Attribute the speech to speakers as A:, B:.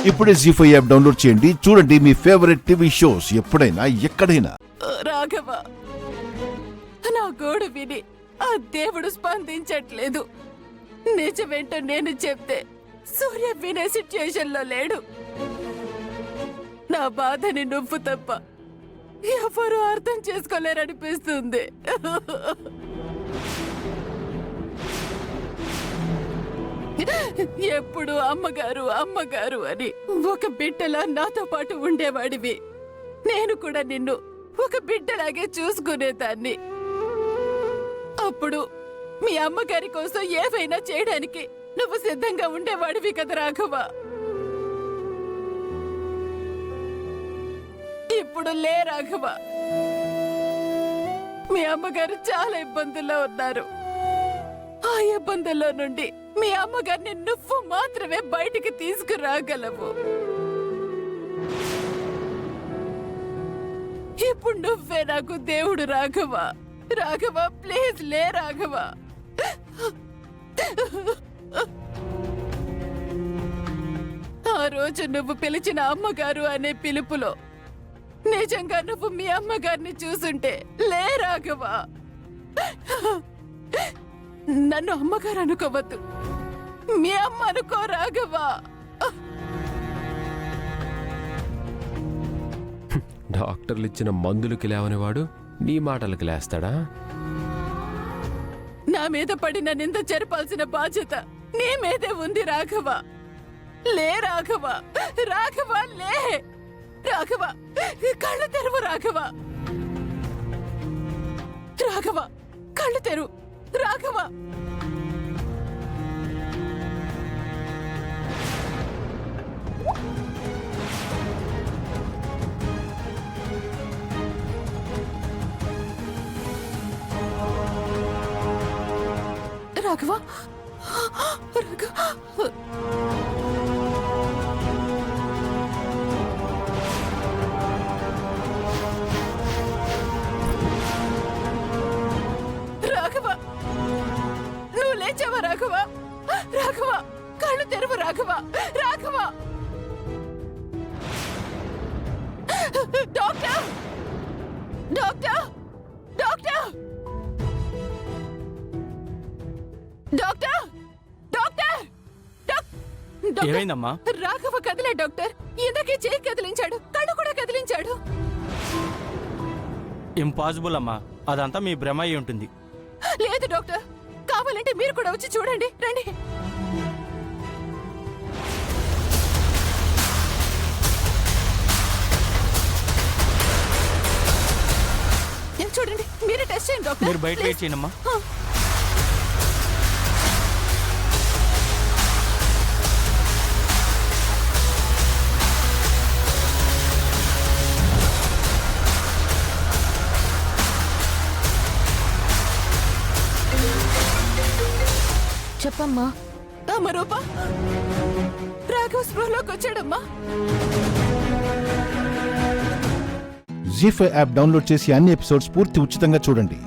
A: ఇప్పుడే జీ5 app download చేయండి. చూడండి మీ ఫేవరెట్ టీవీ షోస్ ఎప్పుడైనా ఎక్కడైనా.
B: రాఘవ, నా గోడు విని ఆ దేవుడు స్పందించట్లేదు. నిజమేంటో నేను చెప్తే సూర్య వినే సిచ్యుయేషన్ లో లేడు. నా బాధని నువ్వు తప్ప ఎవరు అర్థం చేసుకోలేరనిపిస్తుంది. ఎప్పుడు అమ్మగారు అమ్మగారు అని ఒక బిడ్డలా నాతో పాటు ఉండేవాడివి. నేను కూడా నిన్ను ఒక బిడ్డలాగే చూసుకునేదాన్ని. అప్పుడు మీ అమ్మగారి కోసం ఏవైనా చేయడానికి నువ్వు సిద్ధంగా ఉండేవాడివి కదా రాఘవ. ఇప్పుడు లే రాఘవ, మీ అమ్మగారు చాలా ఇబ్బందుల్లో ఉన్నారు. ఆ ఇబ్బందుల్లో నుండి మీ అమ్మగారిని నువ్వు మాత్రమే బయటికి తీసుకురాగలవు. ఇప్పుడు నువ్వే నాకు దేవుడు రాఘవ. రాఘవ, ప్లీజ్ లే రాఘవ. ఆ రోజు నువ్వు పిలిచిన అమ్మగారు అనే పిలుపులో నిజంగా నువ్వు మీ అమ్మగారిని చూసుంటే లే రాఘవ. నన్ను అమ్మగారు అనుకోవద్దు, మీ అమ్మ అనుకో రాఘవ.
C: డాక్టర్లు ఇచ్చిన మందులకి లేవనివాడు నీ మాటలకి లేస్తాడా?
B: నా మీద పడిన నింద చెరపాల్సిన బాధ్యత నీ మీదే ఉంది రాఘవ. లే రాఘవ, రాఘవ లే రాఘవ, కళ్ళు తెరువు రాఘవ. రాఘవ, కళ్ళు తెరువు రాఘవ. రాఘవ, రాఘవ, నువ్వు లేచావా రాఘవ? రాఘవ, కళ్ళు తెరువు Raghava. Raghava, doctor, doctor, doctor, doctor, doctor,
D: ఏమైందమ్మా?
B: రాఘవ కదిలే డాక్టర్. ఇందాకే చేయి కదిలించాడు, కళ్ళు కూడా కదిలించాడు.
D: ఇంపాసిబుల్ అమ్మా, అదంతా మీ భ్రమ అయి ఉంటుంది.
B: లేదు డాక్టర్, కావాలంటే మీరు కూడా వచ్చి చూడండి. రండి. చూడండి, మీరే టెస్ట్ చేయండి డాక్టర్.
D: మీరు బయట వెయిట్ చేయండి అమ్మా.
B: చెప్పమ్మా. అమ్మ రూపా, రాఘవ స్పృహలోకి వచ్చాడమ్మా.
A: జీ5 యాప్ డౌన్లోడ్ చేసి అన్ని ఎపిసోడ్స్ పూర్తి ఉచితంగా చూడండి.